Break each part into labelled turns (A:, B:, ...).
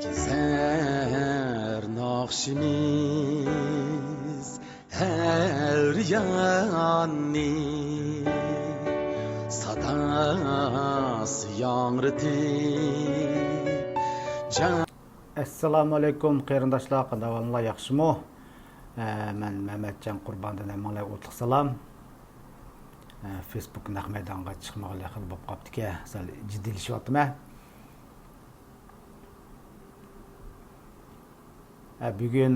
A: Gezer nakşimiz her yanni sadası yanrıtı.
B: Assalamualaikum qarindoshlar, qandaq yaxshimi? Men Mehmetcan Qurbandan hammaga o'tliq salom. Facebook naq maydonga chiqmaganlik qilib bo'lib qopdiki, sal jiddiylashyaptimi? Bugun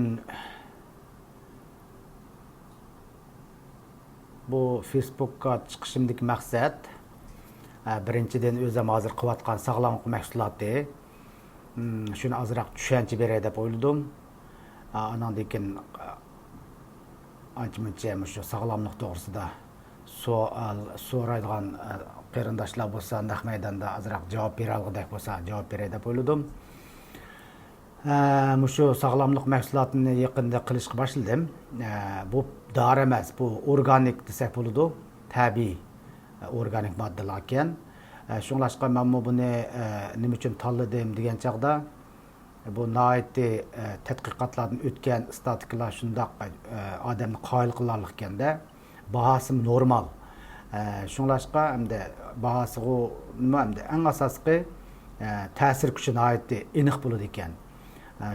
B: bu Facebookka chiqishimdagi maqsad birinchidan o'zim hozir qilayotgan sog'lomlik mahsuloti. Şunu azraq tushuncha beray deb o'yladim. Andan keyin ancha-muncha shu sog'lomlik to'g'risida so'raydigan qarindoshlar bo'lsa, naq maydonda azraq javob bera olgandek bo'lsa, javob beray deb o'yladim. Shu sog'lomlik mahsulotini yaqinda qilishga boshladim. Bu dara emas, bu organik desak bo'ladi. Tabiiy organik moddalar ekan. Şunlaşqa mən bunu nima üçün tanladım degan chaqda bu nihoyatda tadqiqotlardan o'tgan statikalar shundaq odamni qoyil qilarlik ekanda bahosi normal. Şunlaşqa hamda bahosi nima hamda eng asosli ta'sir kuchi nihoyatda aniq bo'ladi ekan.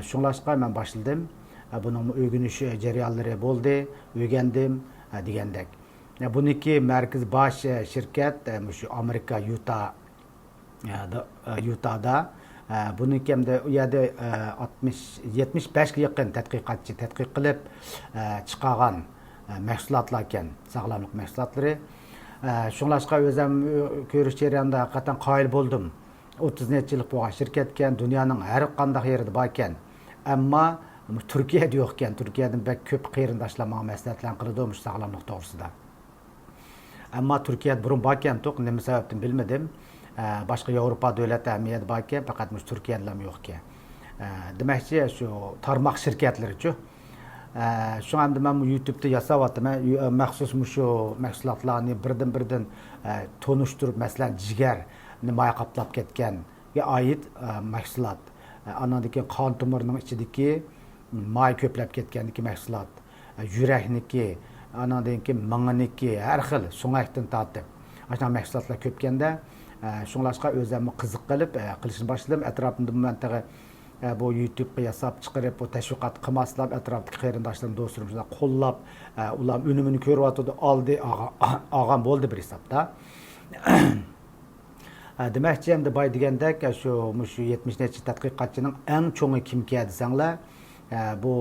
B: Şunlaşqa men boshladim. Buning o'rganish jarayonlari bo'ldi, o'rgandim degandek. Buniki merkez baş şirket şu Amerika Utah'da buniki hem de uyada 60-75 yakın tadqiqotchi tadqiq qilib chiqargan mehsulatlar ekan, sog'lomlik mehsulatları. Shunlashqa o'zim ko'rish jarayonida haqiqatan qoyil bo'ldim. 30 necha yil bo'lgan shirkat ekan, dunyoning har qanday yerida bor ekan. Ammo Turkiyada yo'q ekan. Turkiyadan bak ko'p qarindoshlar menga maslahatlar qiladi o'sha sog'lomlik to'g'risida. Ama Türkiye'de burun bakken toq nima sebepten bilmedim. Başka Avrupa devleti emniyet bakken fakat Türkiye'de yok ki. Demekçi şu tarmak şirketleri şu. Şu anda ben YouTube'da yasavatım. Məxsus şu mehsulatlarını birden tonuşturup mesela ciger nimaya kaplap ketken ait mehsulat. Anadaki kan tomarının içindeki may köplep ketkendeki mehsulat. Yürekniki Anadaki ming'niki har xil so'ngakdan tortib ana mahsulotlar ko'pganda shunlashqa o'zimni qiziq qilib qilishni boshladim. Atrofimda mantaqa bu YouTube'ga yasab chiqarib bu tashviqot qilmaslab atrofdagi qarindoshlarim do'stlarim shunday qo'llab ular unumini ko'ryotdi, oldi olgan bo'ldi bir hisobda. Demakchi endi boy degandek shu 70 necha tadqiqotchining eng cho'ngi kimga desanglar bu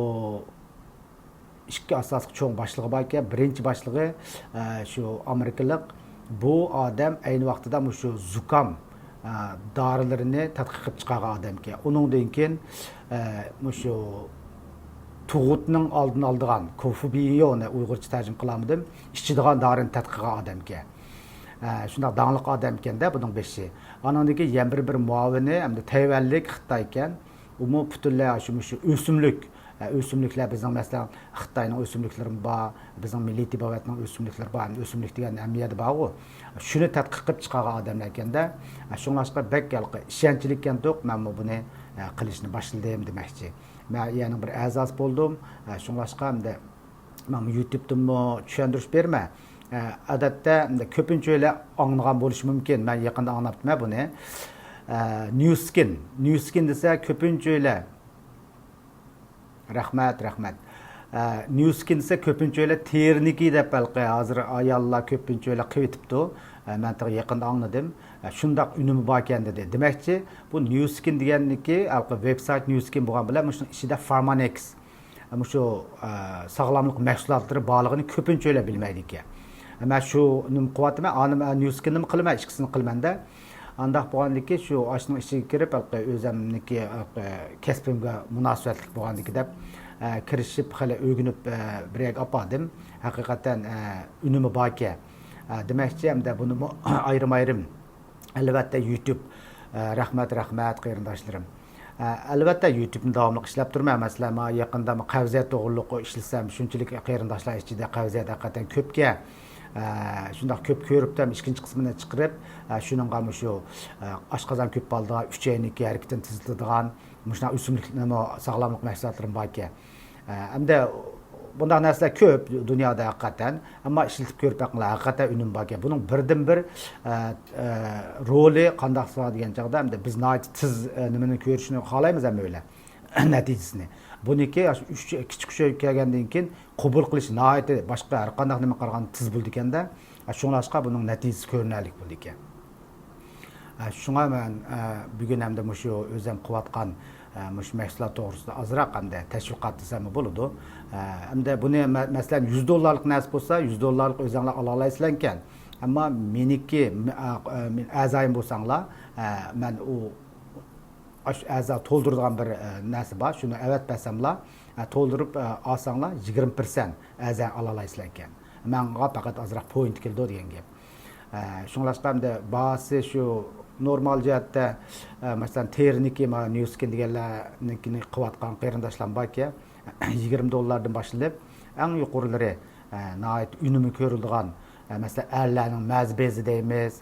B: ikki asosli chong basliqi bor ekan. Birinchi basliqi shu amerikalik. Bu odam ayni vaqtida shu zukam dorilarini tadqiq qilib chiqargan odam ekan. Uningdan keyin shu tug'utning oldini oldigan kofubiyoni uyg'urcha tarjima qilamadim. Ichadigan dorini tadqiq qilgan odam ekan. Shunday dangliq odam ekanda buning beshi. Andan keyin yana bir muavini hamda Tayvanlik Xitoy ekan. U butunlay shu o'simlik o'simliklar bizning masalan Xitoyning o'simliklari bor, bizning milliy tibovatning o'simliklari bor. O'simlik degan ahamiyati bor. Shuni tadqiq qilib chiqargan odamlar ekanda, shunlashqa bak ishonchlik ekan to'q men buni qilishni boshladim demoqchi. Men yana bir a'zoz bo'ldim. Shunlashqa hamda men YouTube'dan tushuntirish berma. Odatda ko'pincha anglagan bo'lishi mumkin. Men yaqinda anglabman buni. New skin desa ko'pincha Rahmat. New skin ise köpünçöyle terniki dep balqi hazır ayollar köpünçöyle qivitibdi. Men tağı yaqinda angladim. Shundaq unumi bor ekan dedi. Demakchi bu new skin deganniki website new skin bo'lgan bilan shuni ichida Farmanex shu sog'lomlik mahsulotlari borligini köpünçöyle bilmaydi ekan. Men shu nim quvvatimi anim new skinni qilman, ikkisini qilmanda. Qandaq bo'lgandiki shu oshning ichiga kirib o'zimniki kasbimga munosabatli bo'lgandiki deb kirishib hali o'rganib birga opadim. Haqiqatan unumi bor ekan. Demakchi hamda buni ayrim albatta YouTube rahmat qarindoshlarim. Albatta YouTube'ni davomli ishlab turman. Masalan, men yaqinda qavziyat to'g'riliq ishlasam, shunchalik qarindoshlar ichida qavziyat haqiqatan ko'pga shundoq ko'p ko'ribdim. Ikkinchi qismini chiqarib, shuningga shu oshqozon ko'p bo'ldi, 3 oyniki harakatini tezlatadigan Muşna üsümlüklerini sağlamlık mehsulatlarım var ki. Hem de bundan narsalar köp dünyada hakikaten ama işletip görüp bakmalar hakikaten ünüm var ki. Bunun birden bir rolü qandaq sıra degan çağda hem de biz nait tiz nimenin görüşünü xalaymiz hem öyle neticesini. Buniki küçük şey kelgandan keyin qabul qilish nihoyatda boshqa har qanday nima qaraganda tiz bo'ldi ekanda shunglashqa buning natijasi ko'rinarli bo'ldi ekan. Shunga men bugun hamda shu o'zim qilayotgan mush mahsulot to'g'risida ozroq hamda tashviqot desam bo'ladi. Hamda buni masalan $100 narsa bo'lsa $100 o'zinglar ola olasizlar ekan. Ammo meniki men a'zoyim bo'lsanglar men u a'zo to'ldiradigan bir narsa bor. Shuni avat bersamlar to'ldirib olsanglar 20% a'zo ola olasizlar ekan. Menga faqat ozroq point keldi degan gap. Shunglashqa hamda bahsi shu normal jihatda masalan terniki newskin deganlarnikini qilayotgan qarindoshlar borki $20 dan boshlab eng yuqorilari nihoyat unumi ko'riladigan masalan erlarning mazbezi deymiz.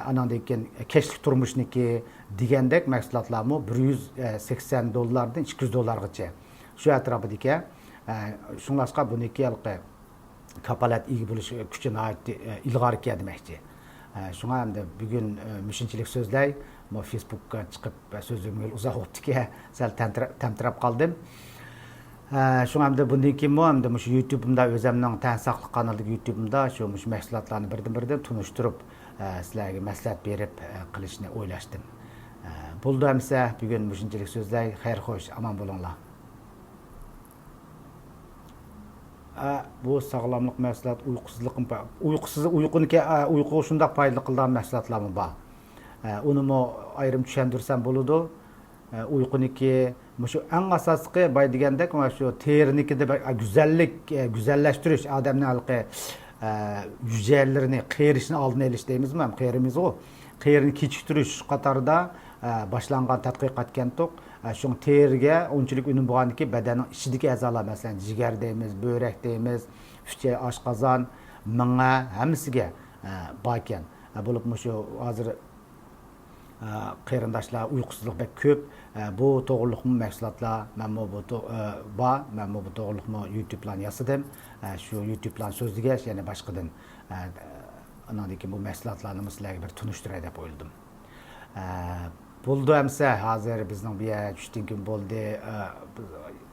B: Andan keyin kechlik turmushniki degandek mahsulotlarmi $180 dan $200 shu atrofidagi shunglashqa buniki kapolat ega bo'lish kuchi nihoyat ilg'or ekan demoqchi. Şuna hem de bugün müşinçilik sözley, Facebook'a çıkıp sözümü uzak oldu sel temtirap kaldım. Şuna hem de bundan kim hem de şu YouTube'umda özümden tensaklık kanalı YouTube'umda şu mehsulatlarını birden tunuşturup sizlerge məsləhət berip qilishni o'ylashdim. Buldu hamsa bugün müşinçilik sözley, xeyr xoş, aman bulunlar. Bu sağlamlık məhsulat uyqu şundaq faydalı qıldan məhsulatlarmı var. Onu mu ayrım düşendirsem buludu. Uyquniki şu en asasqı bay degandek şu terniki de güzelleştiriş adamın halqı yüzeylerini, qeyrişini aldığını eliş mi? Qeyrimiz o. Qeyrini keçiktiriş qatarda başlanğan tədqiqat kentok. Şun terge onçilik ünüm bo'lgandan keyin badanning ichidagi a'zolar masalan jigar deymiz, börek deymiz, ficha, oshqozon, minga hammasiga bor ekan. Bo'lib shu hozir qarindoshlar uyqusizlik bek ko'p. Bu to'g'riliqmi mahsulotlar, men bu bor, men bu to'g'riliqmi YouTube bilan yasadim. Shu YouTube bilan so'zlash, ya'ni boshqadan andan keyin bu mahsulotlarni sizlarga bir tunishtiray deb o'yladim. Buldu hamsa hozir bizning bu yer 3 kun bo'ldi.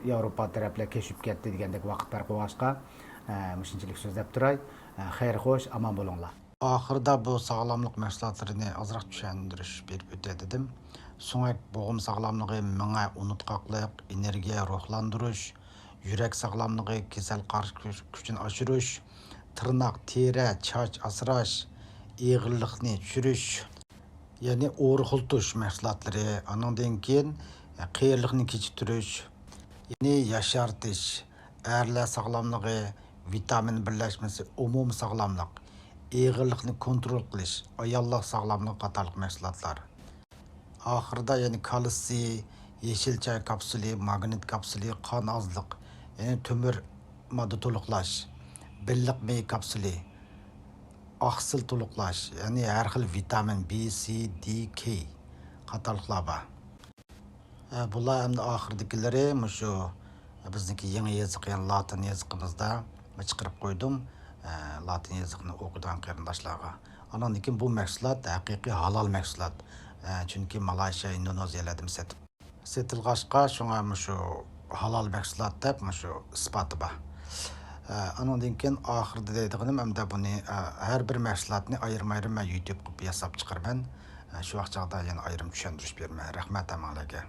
B: Yevropa taraflar keshib ketdi degandek vaqt bor qo'yishqa mushinchilik so'zlab turay. Xayr xo'sh, aman bo'linglar. Oxirida bu sog'lomlik mahsulotlarini ozroq tushuntirish berib o'tay dedim. So'ng bo'g'im sog'lomligi menga unutqoqlik, energiya ruhlantirish, yurak sog'lomligi, kasal qarshi kuchini oshirish, tirnoq, teri, choch asrash, ig'irlikni tushirish, yani o'rxultush mahsulotlari, andan keyin qiyirlikni kechiktirish, yani yashartish, erlar sog'lomligi, vitamin birlashmasi, umum sog'lomlik, ig'irlikni kontrol qilish, ayollar sog'lomligi qatorliq mahsulotlar. Oxirida yani kalsiy, yeşil choy kapsuli, magnit kapsuli, qon ozlik, yani temir modda to'liqlash, billiq mey kapsuli, oqsil to'liqlash, ya'ni har xil vitamin B, C, D, K qatorliqlar bor. Bular hamda oxirdagilari shu bizniki yangi yoziq, ya'ni latin yoziqimizda chiqarib qo'ydim. Latin yoziqni o'qigan qarindoshlarga. Andan keyin bu mahsulot haqiqiy halol mahsulot. Chunki Malayziya, Indoneziyalarda setilg'ashqa shunga shu halol mahsulot deb shu isboti bor. Andan keyin oxirida deydiganim hamda buni har bir mahsulotni ayirma-ayirma men YouTube qilib yasab chiqarman. Shu vaqtda yana ayrim tushuntirish berman. Rahmat hammalarga.